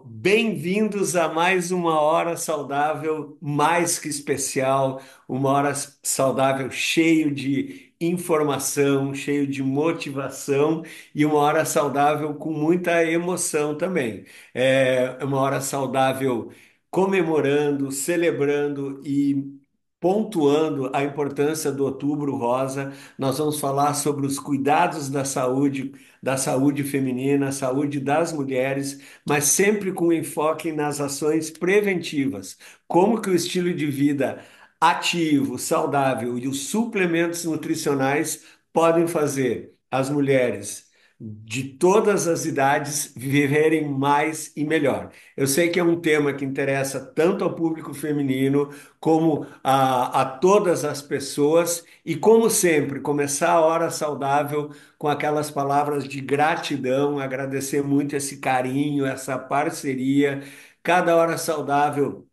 Bem-vindos a mais uma hora saudável, mais que especial, uma hora saudável cheio de informação, cheio de motivação e uma hora saudável com muita emoção também. É uma hora saudável comemorando, celebrando e pontuando a importância do Outubro Rosa. Nós vamos falar sobre os cuidados da saúde feminina, saúde das mulheres, mas sempre com enfoque nas ações preventivas. Como que o estilo de vida ativo, saudável e os suplementos nutricionais podem fazer as mulheres de todas as idades viverem mais e melhor. Eu sei que é um tema que interessa tanto ao público feminino como a todas as pessoas e, como sempre, começar a hora saudável com aquelas palavras de gratidão, agradecer muito esse carinho, essa parceria. Cada hora saudável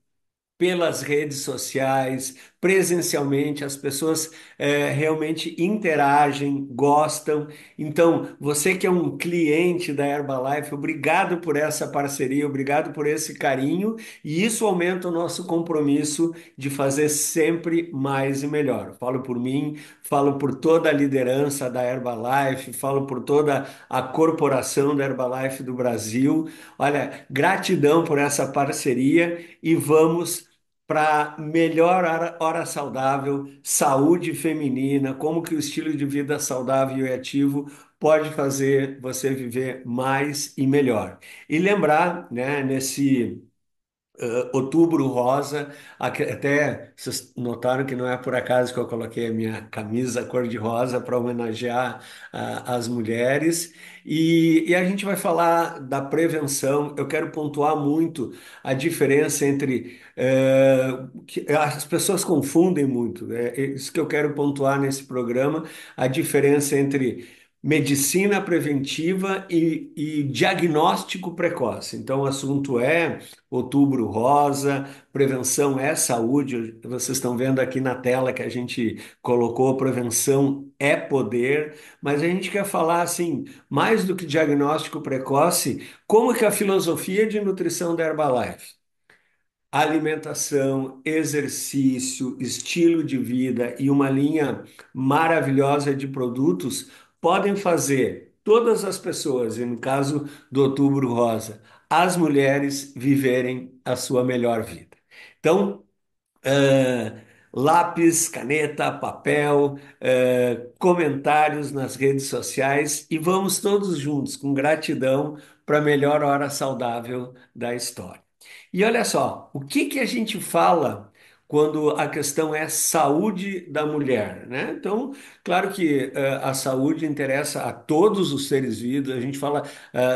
pelas redes sociais, presencialmente, as pessoas realmente interagem, gostam. Então, você que é um cliente da Herbalife, obrigado por essa parceria, obrigado por esse carinho, e isso aumenta o nosso compromisso de fazer sempre mais e melhor. Falo por mim, falo por toda a liderança da Herbalife, falo por toda a corporação da Herbalife do Brasil. Olha, gratidão por essa parceria e vamos para melhor hora saudável, saúde feminina, como que o estilo de vida saudável e ativo pode fazer você viver mais e melhor. E lembrar, né, nesse Outubro Rosa, até vocês notaram que não é por acaso que eu coloquei a minha camisa cor-de-rosa para homenagear as mulheres. E a gente vai falar da prevenção. Eu quero pontuar muito a diferença entre. Que as pessoas confundem muito, é isso que eu quero pontuar nesse programa, a diferença entre medicina preventiva e diagnóstico precoce. Então, o assunto é. Outubro Rosa, prevenção é saúde. Vocês estão vendo aqui na tela que a gente colocou, prevenção é poder, mas a gente quer falar assim, mais do que diagnóstico precoce, como que a filosofia de nutrição da Herbalife, alimentação, exercício, estilo de vida e uma linha maravilhosa de produtos podem fazer todas as pessoas, e no caso do Outubro Rosa, as mulheres viverem a sua melhor vida. Então, ah, lápis, caneta, papel, comentários nas redes sociais e vamos todos juntos com gratidão para a melhor hora saudável da história. E olha só, o que que a gente fala quando a questão é saúde da mulher, né? Então, claro que a saúde interessa a todos os seres vivos. A gente fala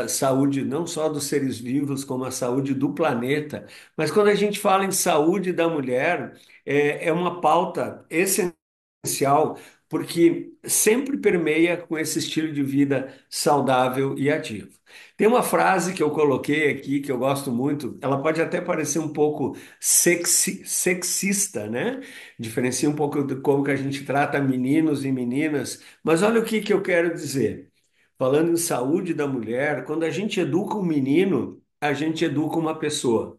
saúde não só dos seres vivos, como a saúde do planeta. Mas quando a gente fala em saúde da mulher, é uma pauta essencial, porque sempre permeia com esse estilo de vida saudável e ativo. Tem uma frase que eu coloquei aqui que eu gosto muito, ela pode até parecer um pouco sexista, né? Diferencia um pouco de como que a gente trata meninos e meninas, mas olha o que que eu quero dizer. Falando em saúde da mulher, quando a gente educa um menino, a gente educa uma pessoa.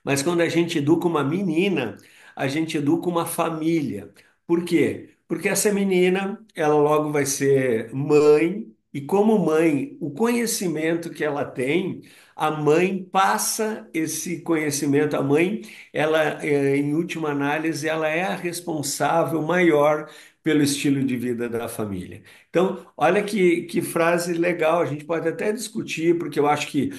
Mas quando a gente educa uma menina, a gente educa uma família. Por quê? Porque essa menina, ela logo vai ser mãe, e como mãe, o conhecimento que ela tem, a mãe passa esse conhecimento. A mãe, ela, em última análise, ela é a responsável maior pelo estilo de vida da família. Então, olha que frase legal, a gente pode até discutir, porque eu acho que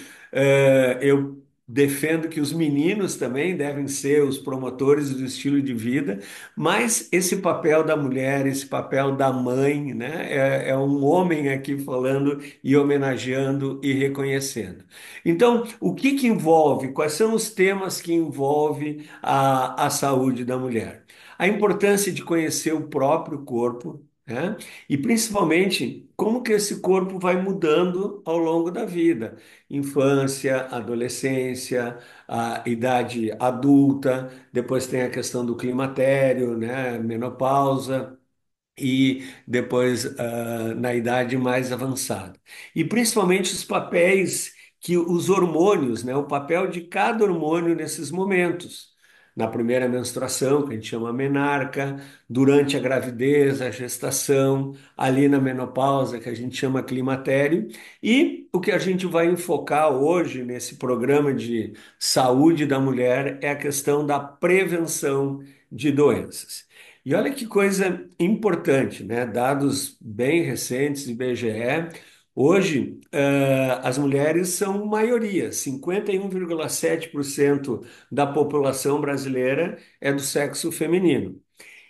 eu defendo que os meninos também devem ser os promotores do estilo de vida, mas esse papel da mulher, esse papel da mãe, né, é um homem aqui falando e homenageando e reconhecendo. Então, o que que envolve? Quais são os temas que envolvem a saúde da mulher? A importância de conhecer o próprio corpo, né? E principalmente como que esse corpo vai mudando ao longo da vida, infância, adolescência, a idade adulta, depois tem a questão do climatério, né, menopausa e depois na idade mais avançada. E principalmente os papéis que os hormônios, né, o papel de cada hormônio nesses momentos. Na primeira menstruação, que a gente chama menarca, durante a gravidez, a gestação, ali na menopausa, que a gente chama climatério, e o que a gente vai enfocar hoje nesse programa de saúde da mulher é a questão da prevenção de doenças. E olha que coisa importante, né? Dados bem recentes, IBGE, hoje, as mulheres são maioria, 51,7% da população brasileira é do sexo feminino.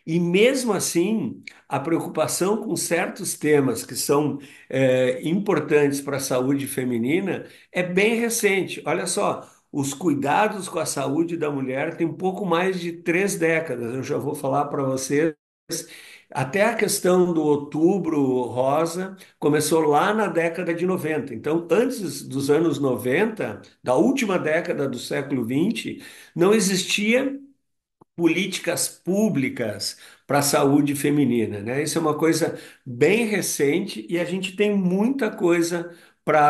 E mesmo assim, a preocupação com certos temas que são importantes para a saúde feminina é bem recente. Olha só, os cuidados com a saúde da mulher têm pouco mais de 3 décadas. Eu já vou falar para vocês. Até a questão do Outubro Rosa começou lá na década de 90. Então, antes dos anos 90, da última década do século 20, não existia políticas públicas para a saúde feminina, né? Isso é uma coisa bem recente e a gente tem muita coisa para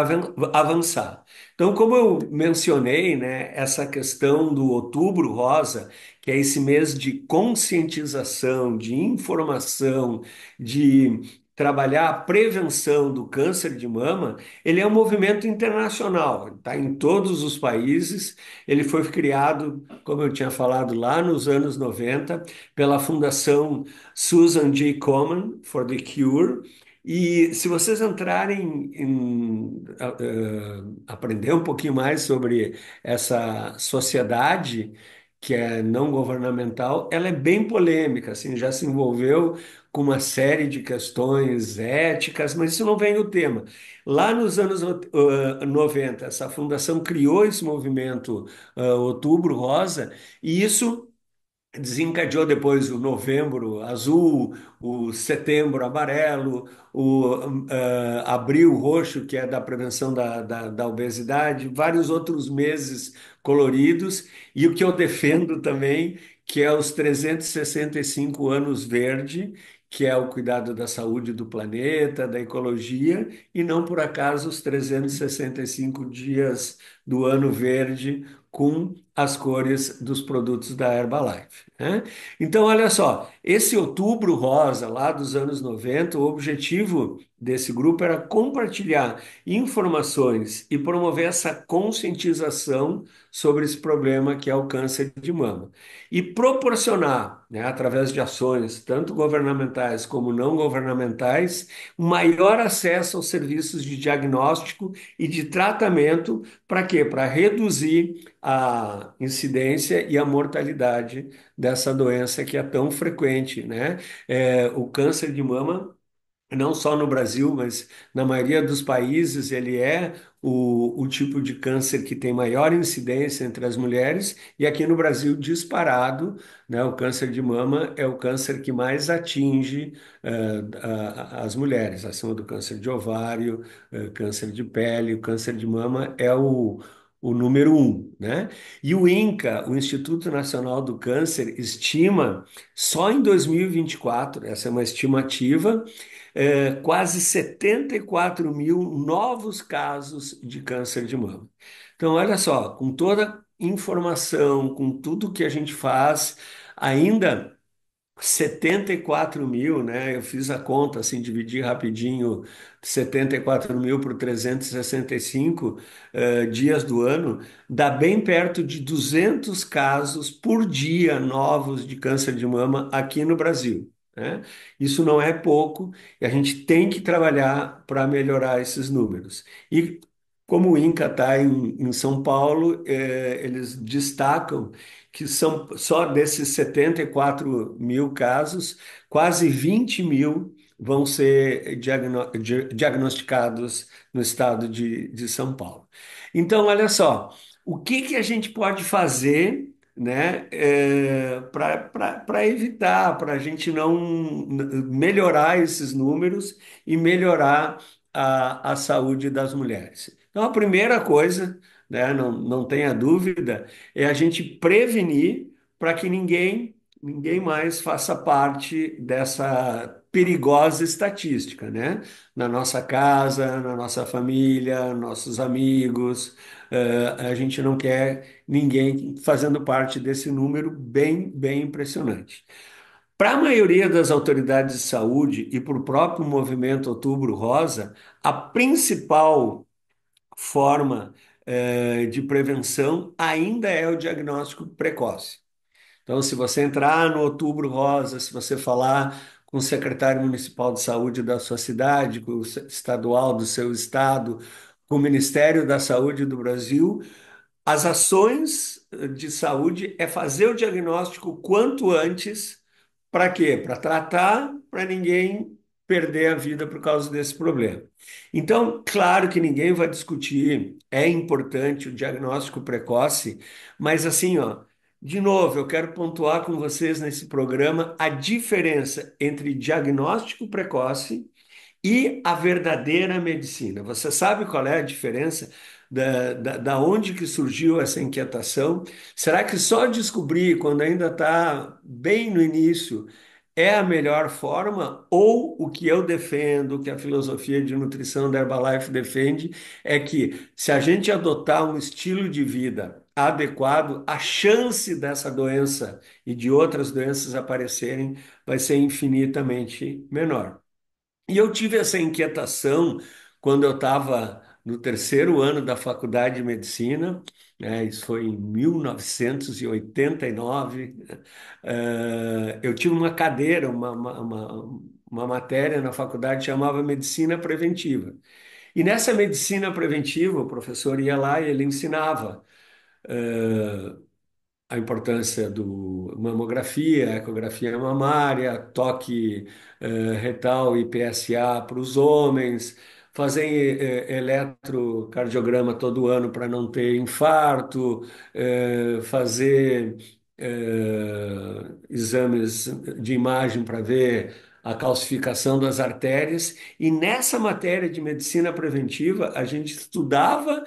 avançar. Então, como eu mencionei, né, essa questão do Outubro Rosa, que é esse mês de conscientização, de informação, de trabalhar a prevenção do câncer de mama, ele é um movimento internacional, está em todos os países. Ele foi criado, como eu tinha falado, lá nos anos 90, pela Fundação Susan G. Komen for the Cure. E se vocês entrarem em aprender um pouquinho mais sobre essa sociedade que é não governamental, ela é bem polêmica, assim, já se envolveu com uma série de questões éticas, mas isso não vem o tema. Lá nos anos 90, essa fundação criou esse movimento Outubro Rosa, e isso desencadeou depois o Novembro Azul, o Setembro Amarelo, o Abril Roxo, que é da prevenção da obesidade, vários outros meses coloridos, e o que eu defendo também, que é os 365 anos verde, que é o cuidado da saúde do planeta, da ecologia, e não por acaso os 365 dias do ano verde com as cores dos produtos da Herbalife, né? Então, olha só, esse Outubro Rosa, lá dos anos 90, o objetivo desse grupo era compartilhar informações e promover essa conscientização sobre esse problema que é o câncer de mama. E proporcionar, né, através de ações, tanto governamentais como não governamentais, um maior acesso aos serviços de diagnóstico e de tratamento, para quê? Para reduzir a incidência e a mortalidade dessa doença que é tão frequente, né? O câncer de mama, não só no Brasil, mas na maioria dos países, ele é o tipo de câncer que tem maior incidência entre as mulheres, e aqui no Brasil, disparado, né? O câncer de mama é o câncer que mais atinge as mulheres, acima do câncer de ovário, câncer de pele, o câncer de mama é o número um, né? E o INCA, o Instituto Nacional do Câncer, estima só em 2024, essa é uma estimativa, quase 74 mil novos casos de câncer de mama. Então, olha só, com toda informação, com tudo que a gente faz, ainda 74 mil, né? Eu fiz a conta, assim, dividi rapidinho 74 mil por 365 dias do ano, dá bem perto de 200 casos por dia novos de câncer de mama aqui no Brasil, né? Isso não é pouco e a gente tem que trabalhar para melhorar esses números. E como o INCA está em São Paulo, eles destacam que são só desses 74 mil casos, quase 20 mil vão ser diagnosticados no estado de São Paulo. Então, olha só, o que que a gente pode fazer, né, para evitar, para a gente não melhorar esses números e melhorar a saúde das mulheres? Então, a primeira coisa, né, não tenha dúvida, é a gente prevenir para que ninguém ninguém mais faça parte dessa perigosa estatística, né? Na nossa casa, na nossa família, nossos amigos, a gente não quer ninguém fazendo parte desse número bem impressionante. Para a maioria das autoridades de saúde e para o próprio movimento Outubro Rosa, a principal forma, de prevenção ainda é o diagnóstico precoce. Então, se você entrar no Outubro Rosa, se você falar com o secretário municipal de saúde da sua cidade, com o estadual do seu estado, com o Ministério da Saúde do Brasil, as ações de saúde é fazer o diagnóstico o quanto antes. Para quê? Para tratar, para ninguém perder a vida por causa desse problema. Então, claro que ninguém vai discutir, é importante o diagnóstico precoce, mas assim, ó, de novo, eu quero pontuar com vocês nesse programa a diferença entre diagnóstico precoce e a verdadeira medicina. Você sabe qual é a diferença da onde que surgiu essa inquietação? Será que só descobrir quando ainda está bem no início é a melhor forma? Ou o que eu defendo, o que a filosofia de nutrição da Herbalife defende, é que se a gente adotar um estilo de vida adequado, a chance dessa doença e de outras doenças aparecerem vai ser infinitamente menor. E eu tive essa inquietação quando eu estava no terceiro ano da faculdade de medicina, né, isso foi em 1989. Eu tive uma cadeira, uma matéria na faculdade que chamava Medicina Preventiva. E nessa medicina preventiva, o professor ia lá e ele ensinava a importância do mamografia, ecografia mamária, toque retal e PSA para os homens, fazer eletrocardiograma todo ano para não ter infarto, fazer exames de imagem para ver a calcificação das artérias. E nessa matéria de medicina preventiva, a gente estudava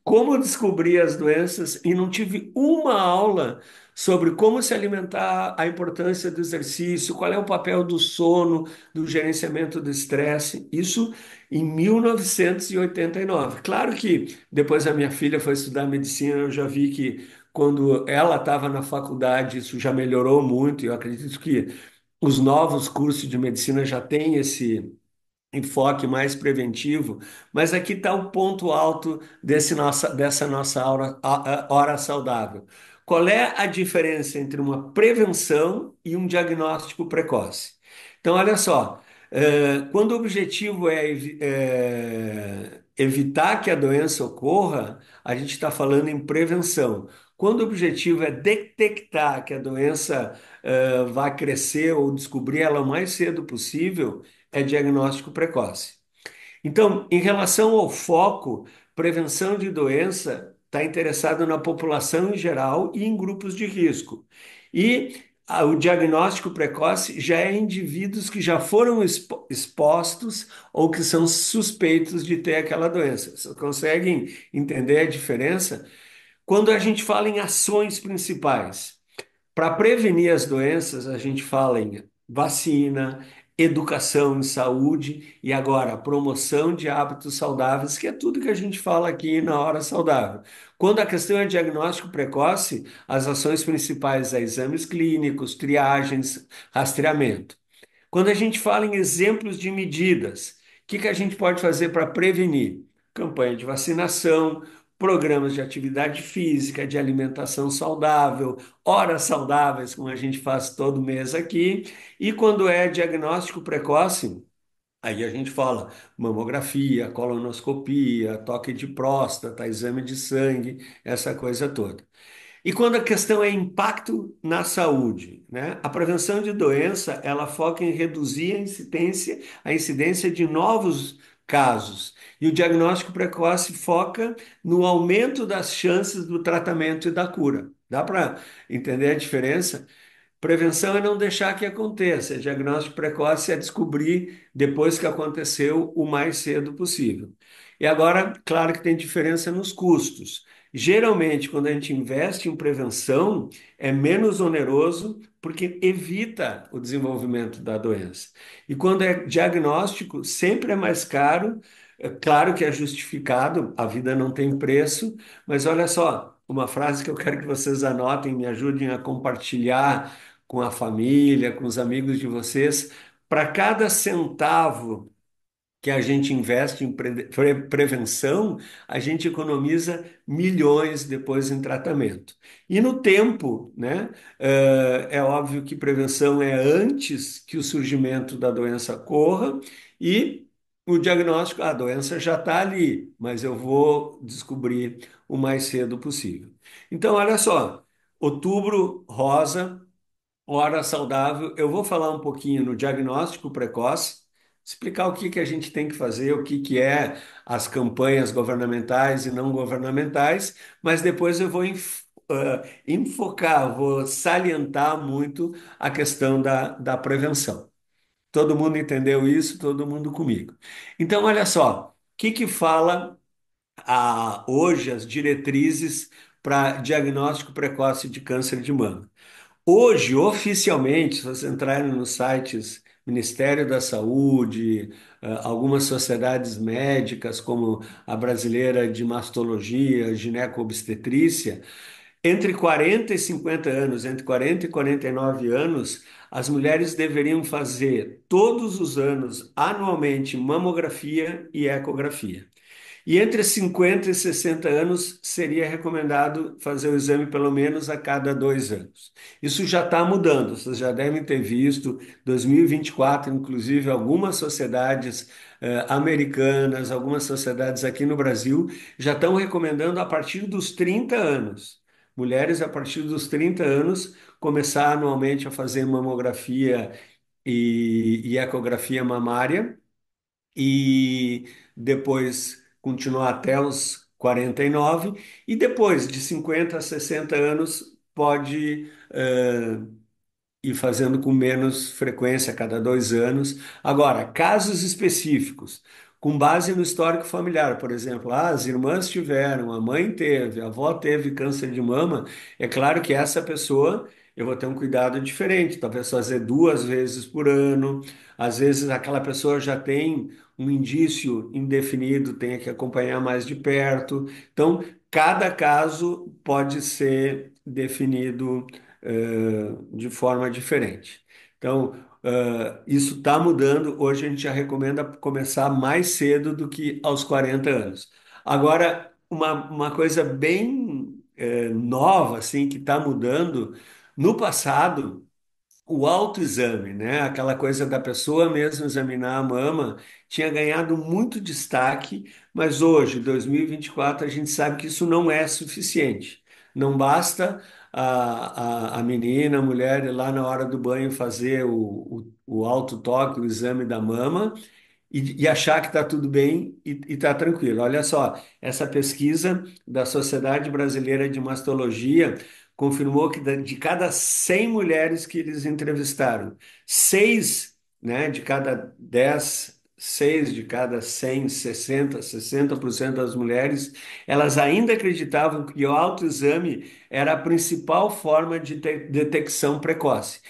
como descobrir as doenças e não tive uma aula sobre como se alimentar, a importância do exercício, qual é o papel do sono, do gerenciamento do estresse. Isso em 1989. Claro que depois a minha filha foi estudar medicina, eu já vi que quando ela estava na faculdade, isso já melhorou muito. Eu acredito que os novos cursos de medicina já têm esse enfoque mais preventivo, mas aqui está o ponto alto dessa nossa hora saudável. Qual é a diferença entre uma prevenção e um diagnóstico precoce? Então, olha só, quando o objetivo é, evitar que a doença ocorra, a gente está falando em prevenção. Quando o objetivo é detectar que a doença vai crescer ou descobrir ela o mais cedo possível, é diagnóstico precoce. Então, em relação ao foco, prevenção de doença está interessado na população em geral e em grupos de risco. E o diagnóstico precoce já é em indivíduos que já foram expostos ou que são suspeitos de ter aquela doença. Vocês conseguem entender a diferença? Quando a gente fala em ações principais, para prevenir as doenças, a gente fala em vacina, educação em saúde e agora promoção de hábitos saudáveis, que é tudo que a gente fala aqui na hora saudável. Quando a questão é diagnóstico precoce, as ações principais são exames clínicos, triagens, rastreamento. Quando a gente fala em exemplos de medidas, o que que a gente pode fazer para prevenir? Campanha de vacinação, programas de atividade física, de alimentação saudável, horas saudáveis, como a gente faz todo mês aqui. E quando é diagnóstico precoce, aí a gente fala mamografia, colonoscopia, toque de próstata, exame de sangue, essa coisa toda. E quando a questão é impacto na saúde, né? A prevenção de doença, ela foca em reduzir a incidência de novos casos. E o diagnóstico precoce foca no aumento das chances do tratamento e da cura. Dá para entender a diferença? Prevenção é não deixar que aconteça. Diagnóstico precoce é descobrir depois que aconteceu o mais cedo possível. E agora, claro que tem diferença nos custos. Geralmente, quando a gente investe em prevenção, é menos oneroso porque evita o desenvolvimento da doença. E quando é diagnóstico, sempre é mais caro. É claro que é justificado, a vida não tem preço, mas olha só, uma frase que eu quero que vocês anotem, me ajudem a compartilhar com a família, com os amigos de vocês. Para cada centavo que a gente investe em prevenção, a gente economiza milhões depois em tratamento. E no tempo, né? É óbvio que prevenção é antes que o surgimento da doença ocorra e o diagnóstico, a doença já está ali, mas eu vou descobrir o mais cedo possível. Então, olha só, Outubro Rosa. Hora saudável, eu vou falar um pouquinho no diagnóstico precoce, explicar o que que a gente tem que fazer, o que que é as campanhas governamentais e não governamentais, mas depois eu vou enfocar, vou salientar muito a questão da prevenção. Todo mundo entendeu isso, todo mundo comigo. Então, olha só, o que que fala hoje as diretrizes para diagnóstico precoce de câncer de mama? Hoje, oficialmente, se vocês entrarem nos sites Ministério da Saúde, algumas sociedades médicas, como a Brasileira de Mastologia, Gineco-Obstetrícia, entre 40 e 50 anos, entre 40 e 49 anos, as mulheres deveriam fazer todos os anos, anualmente, mamografia e ecografia. E entre 50 e 60 anos, seria recomendado fazer o exame pelo menos a cada 2 anos. Isso já está mudando, vocês já devem ter visto, 2024, inclusive, algumas sociedades americanas, algumas sociedades aqui no Brasil, já estão recomendando a partir dos 30 anos. Mulheres a partir dos 30 anos começar anualmente a fazer mamografia e ecografia mamária e depois continuar até os 49, e depois de 50 a 60 anos pode ir fazendo com menos frequência, a cada 2 anos. Agora, casos específicos, com base no histórico familiar, por exemplo, as irmãs tiveram, a mãe teve, a avó teve câncer de mama, é claro que essa pessoa eu vou ter um cuidado diferente, talvez fazer 2 vezes por ano, às vezes aquela pessoa já tem um indício indefinido, tenha que acompanhar mais de perto. Então, cada caso pode ser definido de forma diferente. Então, isso está mudando. Hoje a gente já recomenda começar mais cedo do que aos 40 anos. Agora, uma coisa bem nova, assim, que está mudando, no passado o autoexame, né? Aquela coisa da pessoa mesmo examinar a mama, tinha ganhado muito destaque, mas hoje, 2024, a gente sabe que isso não é suficiente. Não basta a menina, a mulher ir lá na hora do banho fazer o autotoque, o exame da mama, e achar que está tudo bem e está tranquilo. Olha só, essa pesquisa da Sociedade Brasileira de Mastologia confirmou que de cada 100 mulheres que eles entrevistaram, seis, né, de cada 10, seis de cada 100, 60% das mulheres, elas ainda acreditavam que o autoexame era a principal forma de detecção precoce.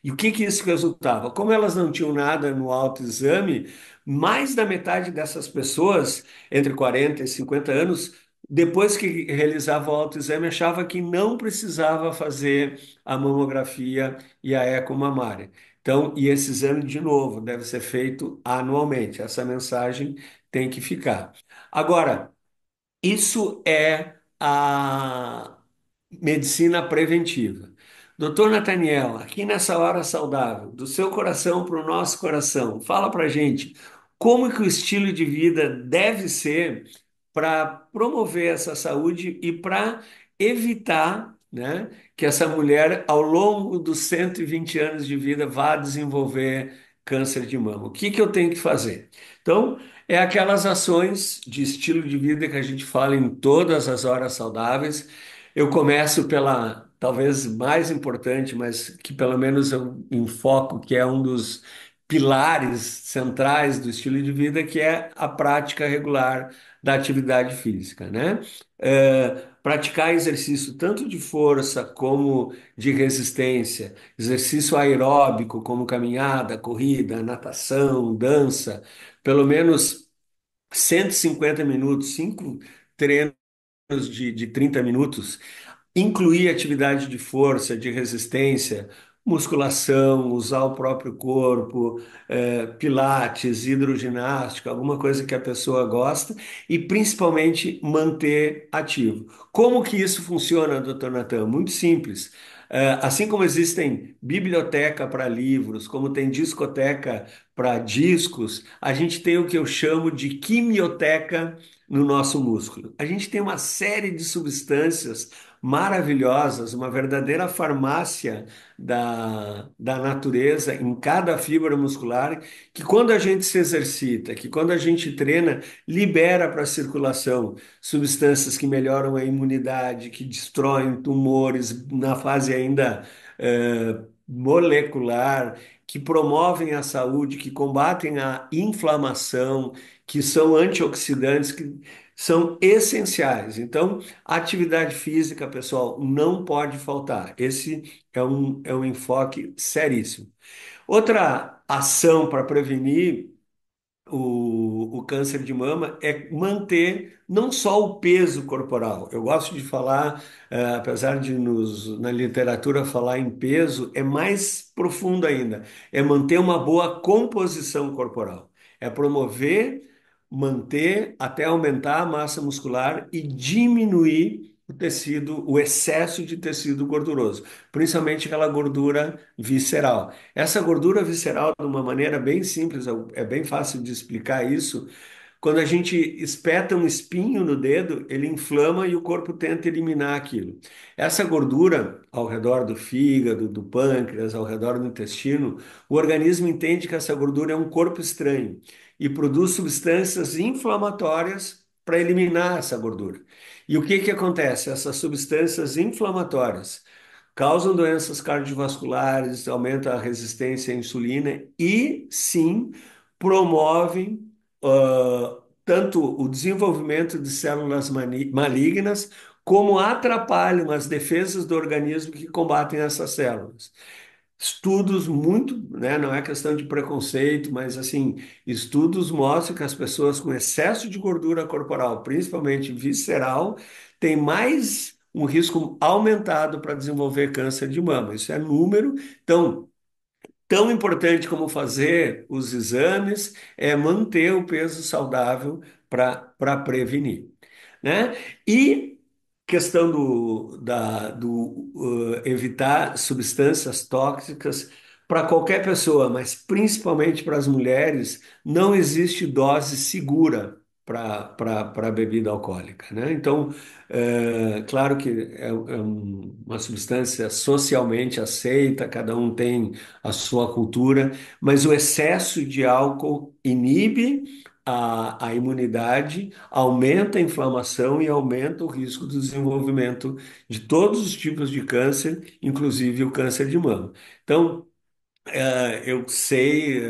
E o que que isso resultava? Como elas não tinham nada no autoexame, mais da metade dessas pessoas, entre 40 e 50 anos, depois que realizava o autoexame, achava que não precisava fazer a mamografia e a ecomamária. Então, e esse exame, de novo, deve ser feito anualmente. Essa mensagem tem que ficar. Agora, isso é a medicina preventiva. Doutor Nathaniel, aqui nessa hora saudável, do seu coração para o nosso coração, fala para gente como que o estilo de vida deve ser para promover essa saúde e para evitar, né, que essa mulher, ao longo dos 120 anos de vida, vá desenvolver câncer de mama. O que que eu tenho que fazer? Então, é aquelas ações de estilo de vida que a gente fala em todas as horas saudáveis. Eu começo pela talvez mais importante, mas que pelo menos eu enfoco, que é um dos pilares centrais do estilo de vida, que é a prática regular da atividade física, né? praticar exercício tanto de força como de resistência, exercício aeróbico como caminhada, corrida, natação, dança, pelo menos 150 minutos, cinco treinos de 30 minutos, incluir atividade de força, de resistência, musculação, usar o próprio corpo, pilates, hidroginástica, alguma coisa que a pessoa gosta e principalmente manter ativo. Como que isso funciona, doutor Natan? Muito simples. Assim como existem biblioteca para livros, como tem discoteca para discos, a gente tem o que eu chamo de quimioteca no nosso músculo. A gente tem uma série de substâncias maravilhosas, uma verdadeira farmácia da natureza em cada fibra muscular, que quando a gente se exercita, que quando a gente treina, libera para a circulação substâncias que melhoram a imunidade, que destroem tumores na fase ainda molecular, que promovem a saúde, que combatem a inflamação, que são antioxidantes, que são essenciais. Então, a atividade física, pessoal, não pode faltar. Esse é um enfoque seríssimo. Outra ação para prevenir o câncer de mama é manter não só o peso corporal. Eu gosto de falar, apesar de na literatura falar em peso, é mais profundo ainda. É manter uma boa composição corporal. É promover, manter até aumentar a massa muscular e diminuir o tecido, o excesso de tecido gorduroso, principalmente aquela gordura visceral. Essa gordura visceral, de uma maneira bem simples, é bem fácil de explicar isso. Quando a gente espeta um espinho no dedo, ele inflama e o corpo tenta eliminar aquilo. Essa gordura ao redor do fígado, do pâncreas, ao redor do intestino, o organismo entende que essa gordura é um corpo estranho e produz substâncias inflamatórias para eliminar essa gordura. E o que que acontece? Essas substâncias inflamatórias causam doenças cardiovasculares, aumenta a resistência à insulina e, sim, promovem tanto o desenvolvimento de células malignas, como atrapalham as defesas do organismo que combatem essas células. Estudos muito, né, não é questão de preconceito, mas assim, estudos mostram que as pessoas com excesso de gordura corporal, principalmente visceral, têm mais um risco aumentado para desenvolver câncer de mama. Isso é número. Então, tão importante como fazer os exames é manter o peso saudável para prevenir, né? E questão do evitar substâncias tóxicas para qualquer pessoa, mas principalmente para as mulheres, não existe dose segura para bebida alcoólica, né? Então, claro que é uma substância socialmente aceita, cada um tem a sua cultura, mas o excesso de álcool inibe a imunidade, aumenta a inflamação e aumenta o risco do desenvolvimento de todos os tipos de câncer, inclusive o câncer de mama. Então, eu sei,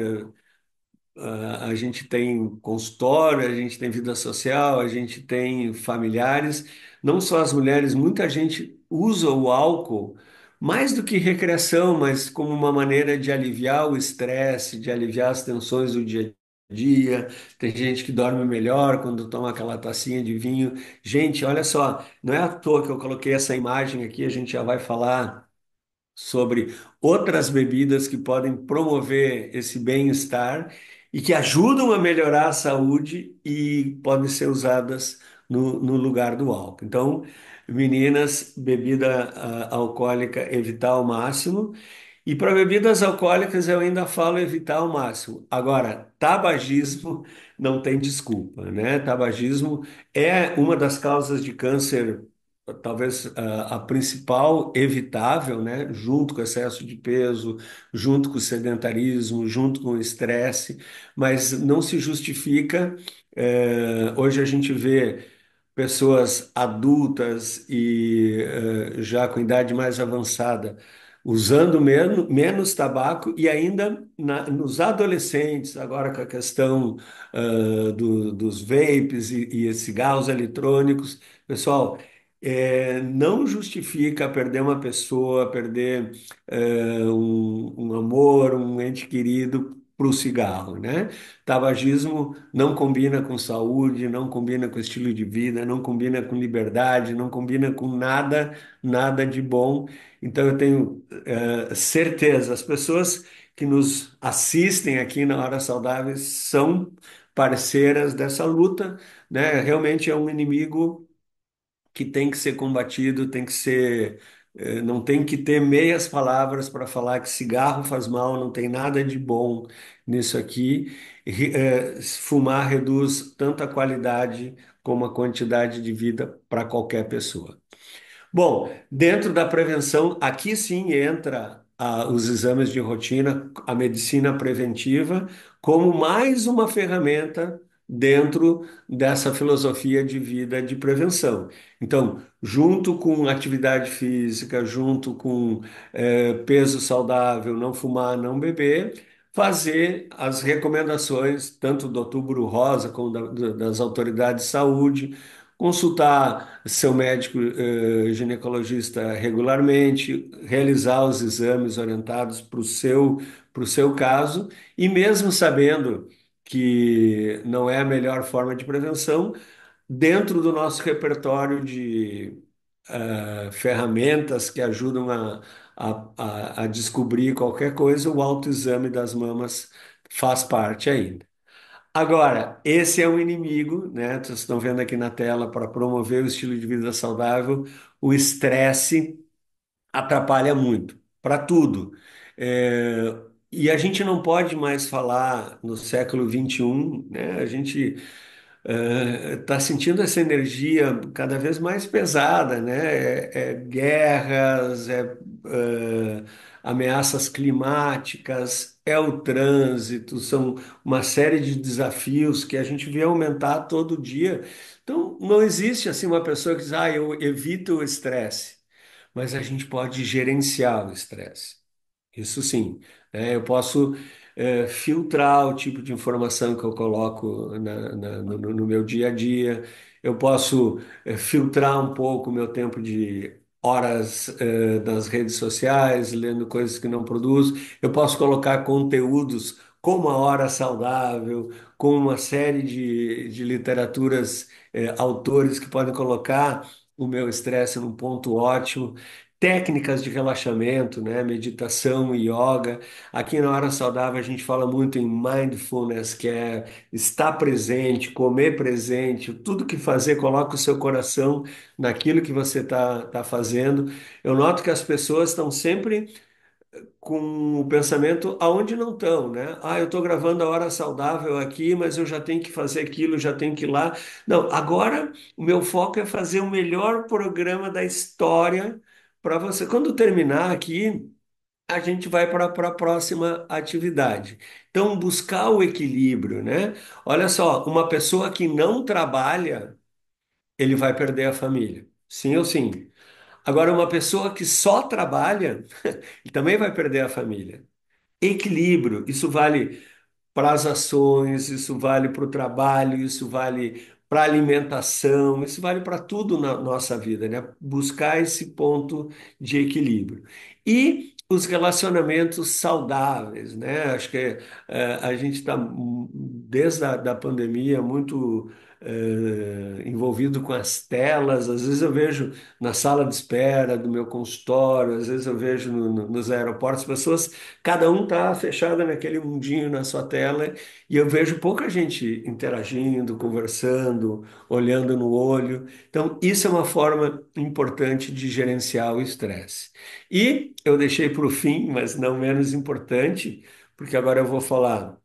a gente tem consultório, a gente tem vida social, a gente tem familiares, não só as mulheres, muita gente usa o álcool mais do que recreação, mas como uma maneira de aliviar o estresse, de aliviar as tensões do dia a dia. Tem gente que dorme melhor quando toma aquela tacinha de vinho. Gente, olha só, não é à toa que eu coloquei essa imagem aqui, a gente já vai falar sobre outras bebidas que podem promover esse bem-estar e que ajudam a melhorar a saúde e podem ser usadas no lugar do álcool. Então, meninas, bebida alcoólica, evitar ao máximo. E para bebidas alcoólicas eu ainda falo evitar ao máximo. Agora, tabagismo não tem desculpa, né? Tabagismo é uma das causas de câncer, talvez a principal evitável, né? Junto com o excesso de peso, junto com o sedentarismo, junto com o estresse, mas não se justifica. Hoje a gente vê pessoas adultas e já com idade mais avançada usando menos tabaco e ainda nos adolescentes, agora com a questão dos vapes e cigarros eletrônicos. Pessoal, não justifica perder uma pessoa, perder um amor, um ente querido para o cigarro, né? Tabagismo não combina com saúde, não combina com estilo de vida, não combina com liberdade, não combina com nada, nada de bom. Então eu tenho certeza, as pessoas que nos assistem aqui na Hora Saudável são parceiras dessa luta, né? Realmente é um inimigo que tem que ser combatido, tem que ser, não tem que ter meias palavras para falar que cigarro faz mal, não tem nada de bom nisso aqui. Fumar reduz tanto a qualidade como a quantidade de vida para qualquer pessoa. Bom, dentro da prevenção, aqui sim entra os exames de rotina, a medicina preventiva, como mais uma ferramenta dentro dessa filosofia de vida de prevenção. Então, junto com atividade física, junto com peso saudável, não fumar, não beber, fazer as recomendações, tanto do Outubro Rosa como das autoridades de saúde, consultar seu médico ginecologista regularmente, realizar os exames orientados para o seu caso, e mesmo sabendo que não é a melhor forma de prevenção, dentro do nosso repertório de ferramentas que ajudam a descobrir qualquer coisa, o autoexame das mamas faz parte ainda. Agora, esse é um inimigo, né? Vocês estão vendo aqui na tela para promover o estilo de vida saudável, o estresse atrapalha muito para tudo. É, e a gente não pode mais falar no século XXI, né? A gente está sentindo essa energia cada vez mais pesada, né? Guerras, ameaças climáticas, é o trânsito, são uma série de desafios que a gente vê aumentar todo dia. Então, não existe assim uma pessoa que diz, eu evito o estresse, mas a gente pode gerenciar o estresse. Isso sim, né? Eu posso filtrar o tipo de informação que eu coloco no meu dia a dia. Eu posso filtrar um pouco o meu tempo de horas nas redes sociais, lendo coisas que não produzo. Eu posso colocar conteúdos como a Hora Saudável, com uma série de literaturas, autores que podem colocar o meu estresse num ponto ótimo. Técnicas de relaxamento, né? Meditação e yoga. Aqui na Hora Saudável a gente fala muito em mindfulness, que é estar presente, comer presente, tudo que fazer, coloca o seu coração naquilo que você tá fazendo. Eu noto que as pessoas estão sempre com o pensamento aonde não estão, né? Eu estou gravando a Hora Saudável aqui, mas eu já tenho que fazer aquilo, já tenho que ir lá. Não, agora o meu foco é fazer o melhor programa da história para você. Quando terminar aqui, a gente vai para a próxima atividade. Então, buscar o equilíbrio, né? Olha só, uma pessoa que não trabalha, ele vai perder a família. Sim ou sim? Agora, uma pessoa que só trabalha, ele também vai perder a família. Equilíbrio, isso vale para as ações, isso vale para o trabalho, isso vale para a alimentação, isso vale para tudo na nossa vida, né? Buscar esse ponto de equilíbrio. E os relacionamentos saudáveis, né? Acho que a gente está, desde a da pandemia, muito envolvido com as telas. Às vezes eu vejo na sala de espera do meu consultório, às vezes eu vejo nos aeroportos pessoas. Cada um está fechado naquele mundinho na sua tela e eu vejo pouca gente interagindo, conversando, olhando no olho. Então, isso é uma forma importante de gerenciar o estresse. E eu deixei para o fim, mas não menos importante, porque agora eu vou falar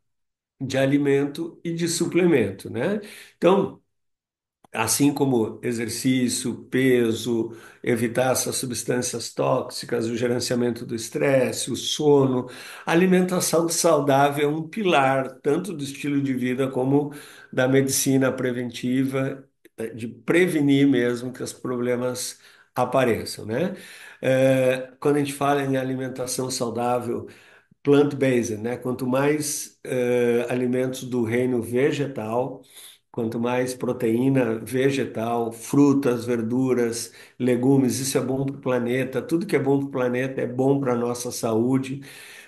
de alimento e de suplemento, né? Então, assim como exercício, peso, evitar essas substâncias tóxicas, o gerenciamento do estresse, o sono, a alimentação saudável é um pilar tanto do estilo de vida como da medicina preventiva, de prevenir mesmo que os problemas apareçam, né? Quando a gente fala em alimentação saudável, plant-based, né? Quanto mais alimentos do reino vegetal, Quanto mais proteína vegetal, frutas, verduras, legumes, isso é bom para o planeta. Tudo que é bom para o planeta é bom para a nossa saúde.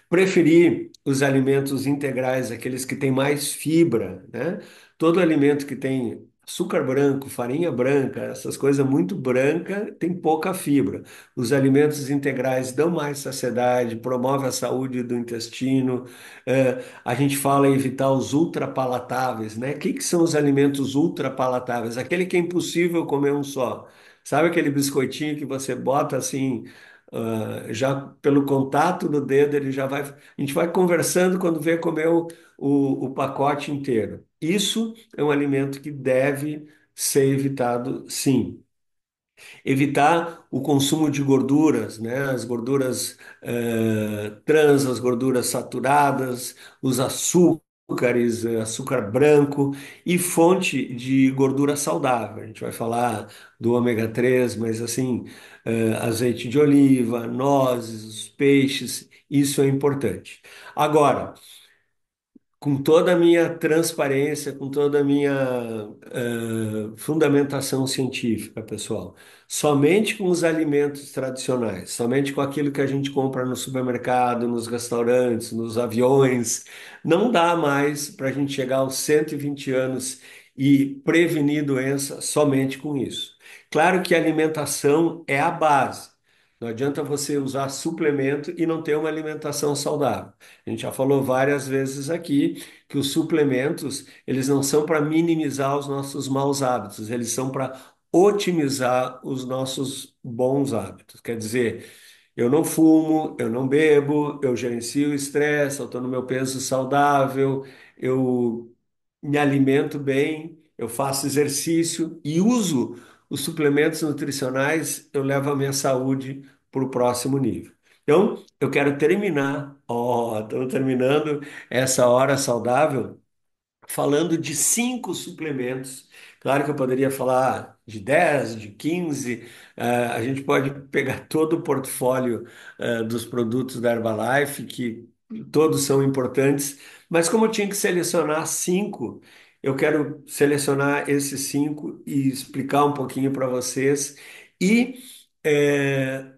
Preferir os alimentos integrais, aqueles que têm mais fibra, né? Todo alimento que tem açúcar branco, farinha branca, essas coisas muito branca, tem pouca fibra. Os alimentos integrais dão mais saciedade, promovem a saúde do intestino. A gente fala em evitar os ultrapalatáveis, né? O que que são os alimentos ultrapalatáveis? Aquele que é impossível comer um só. Sabe aquele biscoitinho que você bota assim, já pelo contato do dedo, ele já vai. A gente vai conversando quando vê comer o pacote inteiro. Isso é um alimento que deve ser evitado, sim. Evitar o consumo de gorduras, né? As gorduras trans, as gorduras saturadas, os açúcares, açúcar branco e fonte de gordura saudável. A gente vai falar do ômega 3, mas assim, azeite de oliva, nozes, os peixes, isso é importante. Agora, com toda a minha transparência, com toda a minha fundamentação científica, pessoal. Somente com os alimentos tradicionais, somente com aquilo que a gente compra no supermercado, nos restaurantes, nos aviões, não dá mais para a gente chegar aos 120 anos e prevenir doença somente com isso. Claro que a alimentação é a base. Não adianta você usar suplemento e não ter uma alimentação saudável. A gente já falou várias vezes aqui que os suplementos, eles não são para minimizar os nossos maus hábitos, eles são para otimizar os nossos bons hábitos. Quer dizer, eu não fumo, eu não bebo, eu gerencio o estresse, eu estou no meu peso saudável, eu me alimento bem, eu faço exercício e uso os suplementos nutricionais, eu levo a minha saúde para o próximo nível. Então, eu quero terminar, estamos terminando essa hora saudável falando de 5 suplementos. Claro que eu poderia falar de 10, de 15. A gente pode pegar todo o portfólio dos produtos da Herbalife, que todos são importantes, mas como eu tinha que selecionar 5, eu quero selecionar esses 5 e explicar um pouquinho para vocês. E é,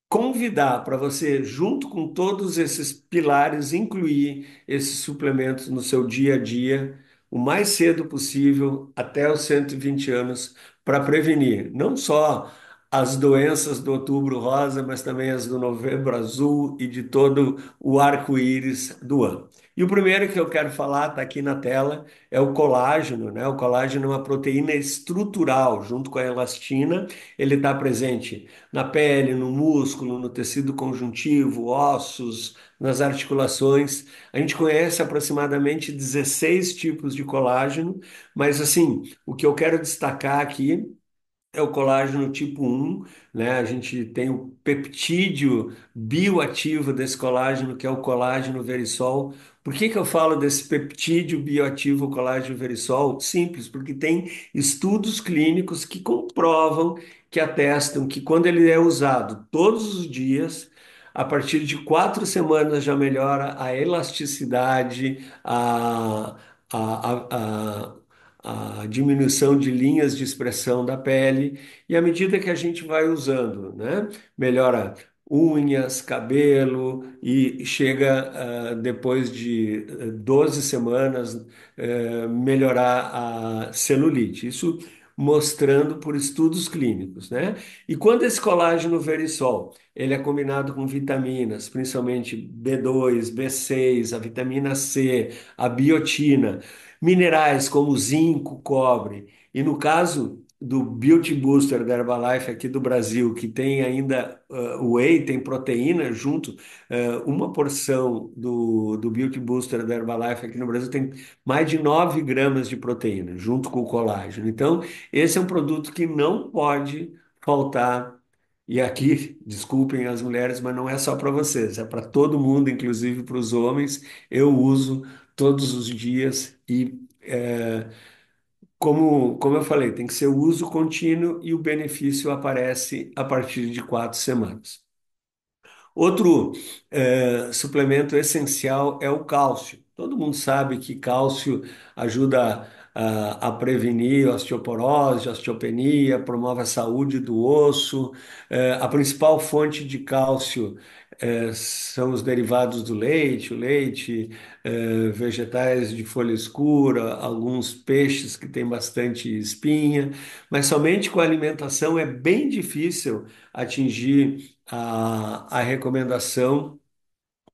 convidar para você, junto com todos esses pilares, incluir esses suplementos no seu dia a dia, o mais cedo possível, até os 120 anos, para prevenir não só as doenças do Outubro Rosa, mas também as do Novembro Azul e de todo o arco-íris do ano. E o primeiro que eu quero falar, está aqui na tela, é o colágeno, né? O colágeno é uma proteína estrutural, junto com a elastina, ele está presente na pele, no músculo, no tecido conjuntivo, ossos, nas articulações. A gente conhece aproximadamente 16 tipos de colágeno, mas assim, o que eu quero destacar aqui é o colágeno tipo 1, né? A gente tem o peptídeo bioativo desse colágeno, que é o colágeno verisol. Por que que eu falo desse peptídeo bioativo colágeno verisol? Simples, porque tem estudos clínicos que comprovam, que atestam que quando ele é usado todos os dias, a partir de 4 semanas já melhora a elasticidade, a diminuição de linhas de expressão da pele, e à medida que a gente vai usando, né, melhora unhas, cabelo, e chega, depois de 12 semanas, melhorar a celulite. Isso mostrando por estudos clínicos, né? E quando esse colágeno verisol, ele é combinado com vitaminas, principalmente B2, B6, a vitamina C, a biotina, minerais como zinco, cobre, e no caso do Beauty Booster da Herbalife aqui do Brasil, que tem ainda whey, tem proteína junto, uma porção do Beauty Booster da Herbalife aqui no Brasil tem mais de 9 gramas de proteína, junto com o colágeno. Então, esse é um produto que não pode faltar. E aqui, desculpem as mulheres, mas não é só para vocês, é para todo mundo, inclusive para os homens. Eu uso todos os dias e, como eu falei, tem que ser o uso contínuo e o benefício aparece a partir de 4 semanas. Outro suplemento essencial é o cálcio. Todo mundo sabe que cálcio ajuda a prevenir osteoporose, osteopenia, promove a saúde do osso. A principal fonte de cálcio são os derivados do leite, o leite, vegetais de folha escura, alguns peixes que têm bastante espinha, mas somente com a alimentação é bem difícil atingir a recomendação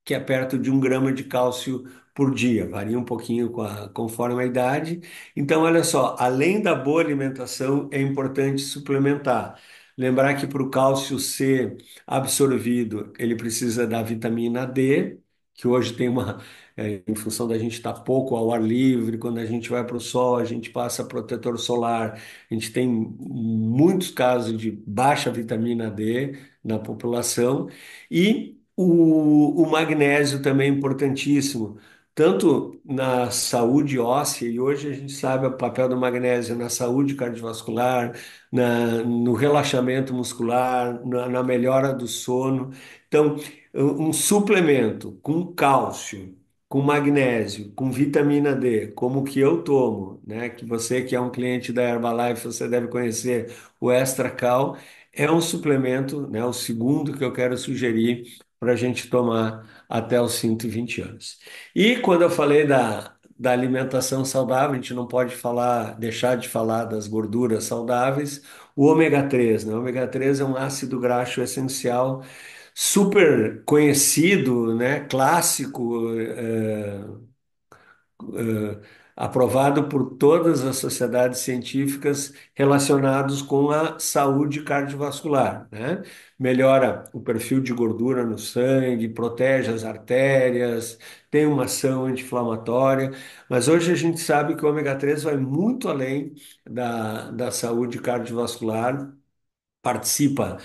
que é perto de 1 grama de cálcio por dia, varia um pouquinho conforme a idade. Então, olha só, além da boa alimentação, é importante suplementar. Lembrar que para o cálcio ser absorvido, ele precisa da vitamina D, que hoje tem em função da gente estar pouco ao ar livre, quando a gente vai para o sol, a gente passa protetor solar, a gente tem muitos casos de baixa vitamina D na população. E o magnésio também é importantíssimo, tanto na saúde óssea, e hoje a gente sabe o papel do magnésio na saúde cardiovascular, no relaxamento muscular, na melhora do sono. Então, um suplemento com cálcio, com magnésio, com vitamina D, como o que eu tomo, né? Que você que é um cliente da Herbalife, você deve conhecer o Extra Cal, é um suplemento, né? O segundo que eu quero sugerir para a gente tomar até os 120 anos. E quando eu falei da alimentação saudável, a gente não pode deixar de falar das gorduras saudáveis, o ômega 3, né? O ômega 3 é um ácido graxo essencial, super conhecido, né? Clássico, aprovado por todas as sociedades científicas relacionados com a saúde cardiovascular, né? Melhora o perfil de gordura no sangue, protege as artérias, tem uma ação anti-inflamatória, mas hoje a gente sabe que o ômega 3 vai muito além da saúde cardiovascular, participa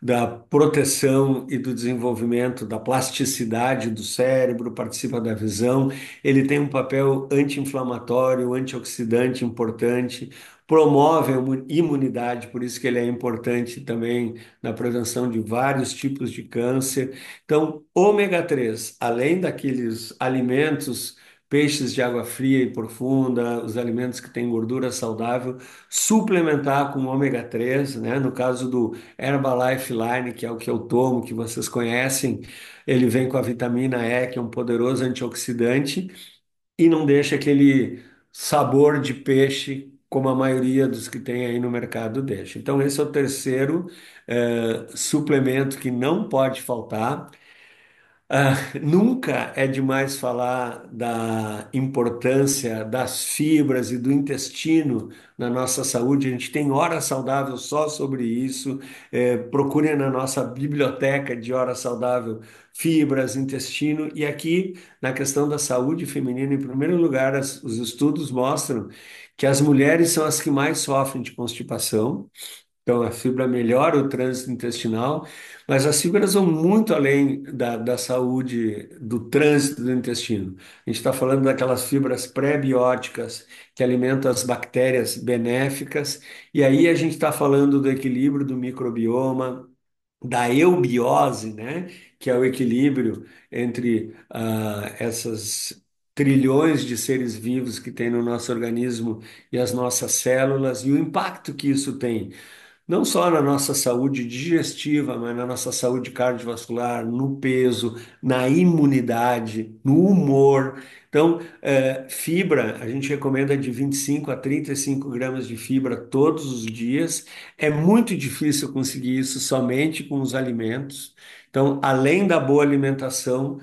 da proteção e do desenvolvimento da plasticidade do cérebro, participa da visão. Ele tem um papel anti-inflamatório, antioxidante importante, promove a imunidade, por isso que ele é importante também na prevenção de vários tipos de câncer. Então, ômega 3, além daqueles alimentos, peixes de água fria e profunda, os alimentos que têm gordura saudável, suplementar com ômega 3, né? No caso do Herbalife Line, que é o que eu tomo, que vocês conhecem, ele vem com a vitamina E, que é um poderoso antioxidante, e não deixa aquele sabor de peixe, como a maioria dos que tem aí no mercado deixa. Então, esse é o terceiro suplemento que não pode faltar. Nunca é demais falar da importância das fibras e do intestino na nossa saúde. A gente tem hora saudável só sobre isso. Procurem na nossa biblioteca de hora saudável fibras, intestino. E aqui, na questão da saúde feminina, em primeiro lugar, os estudos mostram que as mulheres são as que mais sofrem de constipação. Então, a fibra melhora o trânsito intestinal, mas as fibras vão muito além da saúde do trânsito do intestino. A gente está falando daquelas fibras pré-bióticas que alimentam as bactérias benéficas, e aí a gente está falando do equilíbrio do microbioma, da eubiose, né? Que é o equilíbrio entre essas trilhões de seres vivos que tem no nosso organismo e as nossas células, e o impacto que isso tem não só na nossa saúde digestiva, mas na nossa saúde cardiovascular, no peso, na imunidade, no humor. Então, fibra, a gente recomenda de 25 a 35 gramas de fibra todos os dias. É muito difícil conseguir isso somente com os alimentos. Então, além da boa alimentação,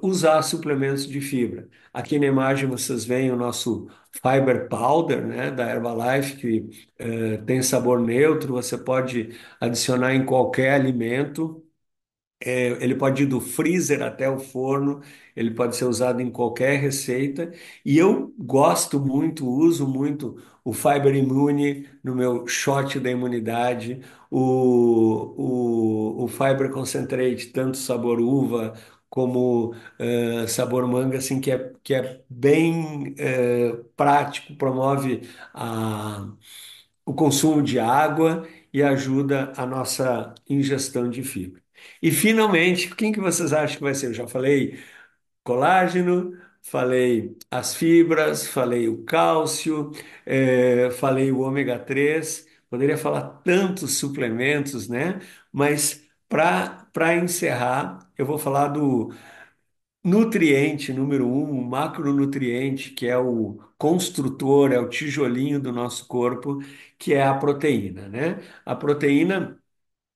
usar suplementos de fibra. Aqui na imagem vocês veem o nosso Fiber Powder, né, da Herbalife, que tem sabor neutro, você pode adicionar em qualquer alimento. Ele pode ir do freezer até o forno, ele pode ser usado em qualquer receita. E eu gosto muito, uso muito o Fiber Immune no meu shot da imunidade, o Fiber Concentrate, tanto sabor uva como sabor manga, assim, que é bem prático, promove o consumo de água e ajuda a nossa ingestão de fibra. E finalmente, quem que vocês acham que vai ser? Eu já falei colágeno, falei as fibras, falei o cálcio, falei o ômega 3. Poderia falar tantos suplementos, né? Mas para encerrar, eu vou falar do nutriente número um, o macronutriente, que é o construtor, é o tijolinho do nosso corpo, que é a proteína, né? A proteína.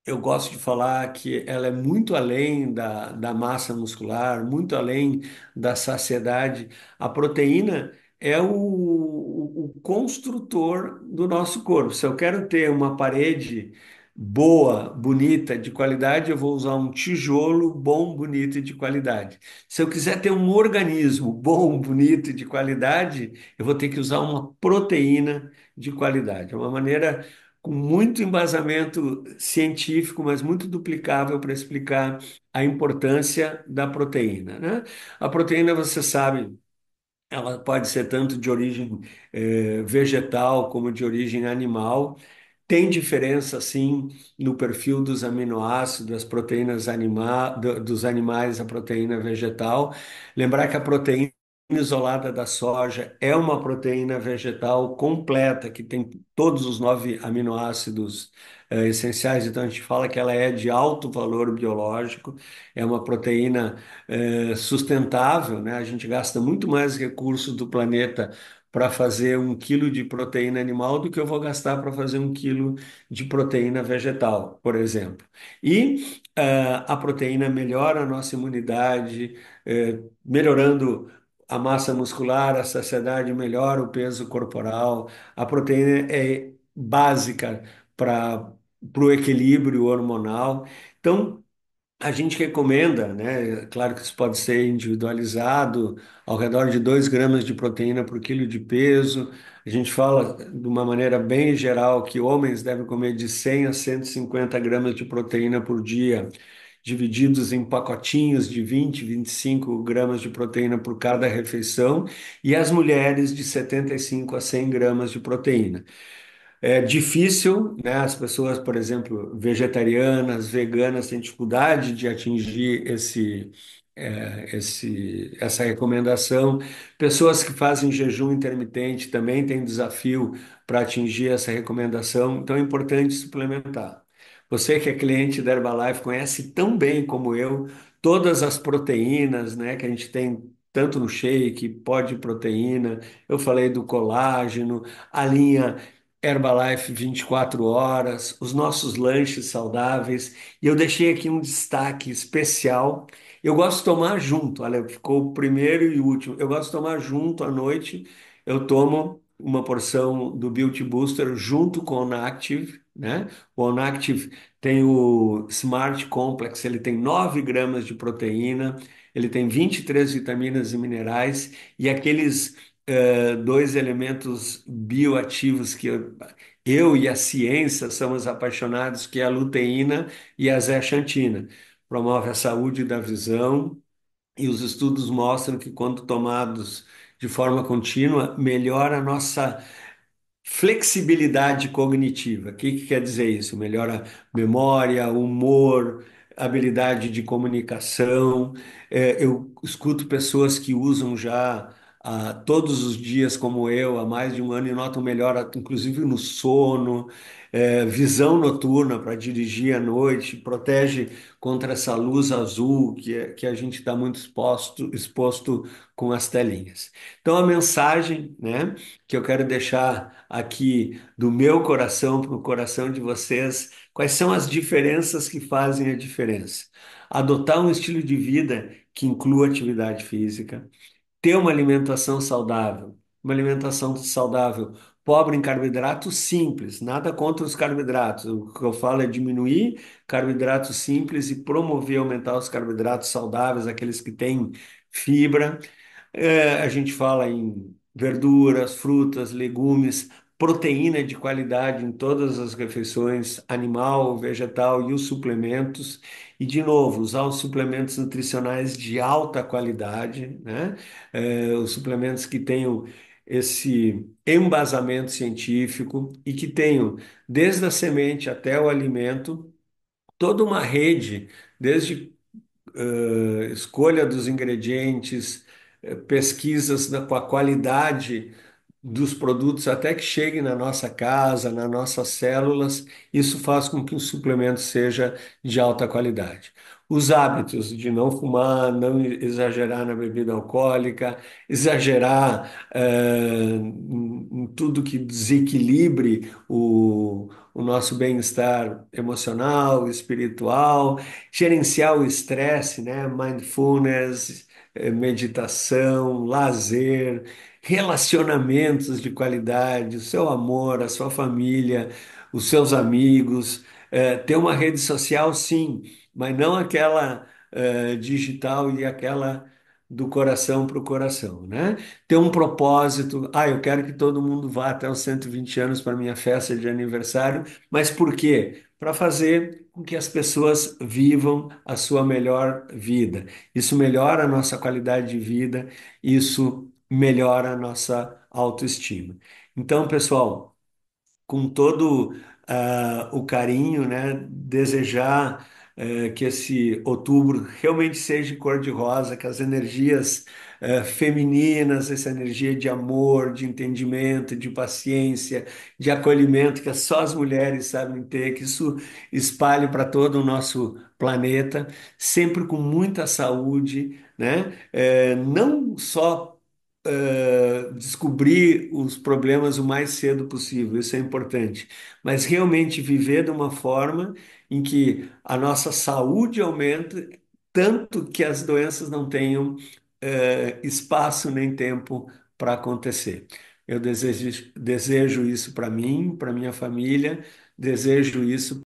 Eu gosto de falar que ela é muito além da massa muscular, muito além da saciedade. A proteína é o construtor do nosso corpo. Se eu quero ter uma parede boa, bonita, de qualidade, eu vou usar um tijolo bom, bonito e de qualidade. Se eu quiser ter um organismo bom, bonito e de qualidade, eu vou ter que usar uma proteína de qualidade. É uma maneira com muito embasamento científico, mas muito duplicável para explicar a importância da proteína, né? A proteína, você sabe, ela pode ser tanto de origem vegetal como de origem animal. Tem diferença, sim, no perfil dos aminoácidos, das proteínas dos animais, a proteína vegetal. Lembrar que a proteína isolada da soja é uma proteína vegetal completa, que tem todos os 9 aminoácidos essenciais. Então, a gente fala que ela é de alto valor biológico, é uma proteína sustentável, né? A gente gasta muito mais recursos do planeta para fazer 1 quilo de proteína animal do que eu vou gastar para fazer 1 quilo de proteína vegetal, por exemplo. E a proteína melhora a nossa imunidade, melhorando a massa muscular, a saciedade, melhora o peso corporal. A proteína é básica para o equilíbrio hormonal. Então, a gente recomenda, né? Claro que isso pode ser individualizado, ao redor de 2 gramas de proteína por quilo de peso. A gente fala de uma maneira bem geral que homens devem comer de 100 a 150 gramas de proteína por dia, divididos em pacotinhos de 20, 25 gramas de proteína por cada refeição, e as mulheres de 75 a 100 gramas de proteína. É difícil, né? As pessoas, por exemplo, vegetarianas, veganas, têm dificuldade de atingir essa recomendação. Pessoas que fazem jejum intermitente também têm desafio para atingir essa recomendação, então é importante suplementar. Você que é cliente da Herbalife conhece tão bem como eu todas as proteínas, né, que a gente tem tanto no shake, pó de proteína. Eu falei do colágeno, a linha Herbalife 24 horas, os nossos lanches saudáveis. E eu deixei aqui um destaque especial. Eu gosto de tomar junto, olha, ficou o primeiro e o último. Eu gosto de tomar junto à noite. Eu tomo uma porção do Beauty Booster junto com o Onactive, né? O Onactive tem o Smart Complex, ele tem 9 gramas de proteína, ele tem 23 vitaminas e minerais e aqueles 2 elementos bioativos que eu e a ciência somos apaixonados, que é a luteína e a zeaxantina. Promove a saúde da visão e os estudos mostram que quando tomados de forma contínua, melhora a nossa flexibilidade cognitiva. O que que quer dizer isso? Melhora memória, humor, habilidade de comunicação. Eu escuto pessoas que usam já todos os dias, como eu, há mais de um ano, e notam melhora, inclusive no sono, visão noturna para dirigir à noite, protege contra essa luz azul que a gente está muito exposto com as telinhas. Então, a mensagem, né, que eu quero deixar aqui do meu coração para o coração de vocês, quais são as diferenças que fazem a diferença? Adotar um estilo de vida que inclua atividade física, ter uma alimentação saudável, pobre em carboidratos simples, nada contra os carboidratos. O que eu falo é diminuir carboidratos simples e promover, aumentar os carboidratos saudáveis, aqueles que têm fibra. A gente fala em verduras, frutas, legumes, proteína de qualidade em todas as refeições, animal, vegetal e os suplementos. E, de novo, usar os suplementos nutricionais de alta qualidade, né? Os suplementos que tenham esse embasamento científico e que tenham, desde a semente até o alimento, toda uma rede, desde escolha dos ingredientes, pesquisas com a qualidade dos produtos até que cheguem na nossa casa, nas nossas células, isso faz com que o suplemento seja de alta qualidade. Os hábitos de não fumar, não exagerar na bebida alcoólica, exagerar em tudo que desequilibre o nosso bem-estar emocional, espiritual, gerenciar o estresse, né? Mindfulness, meditação, lazer, relacionamentos de qualidade, o seu amor, a sua família, os seus amigos, ter uma rede social, sim, mas não aquela digital e aquela do coração para o coração, né? Ter um propósito, eu quero que todo mundo vá até os 120 anos para minha festa de aniversário, mas por quê? Para fazer com que as pessoas vivam a sua melhor vida. Isso melhora a nossa qualidade de vida, isso melhora a nossa autoestima. Então, pessoal, com todo o carinho, né, desejar que esse outubro realmente seja cor-de-rosa, que as energias femininas, essa energia de amor, de entendimento, de paciência, de acolhimento, que só as mulheres sabem ter, que isso espalhe para todo o nosso planeta, sempre com muita saúde, né? Não só descobrir os problemas o mais cedo possível, isso é importante, mas realmente viver de uma forma em que a nossa saúde aumente, tanto que as doenças não tenham espaço nem tempo para acontecer. Eu desejo isso para mim, para minha família, desejo isso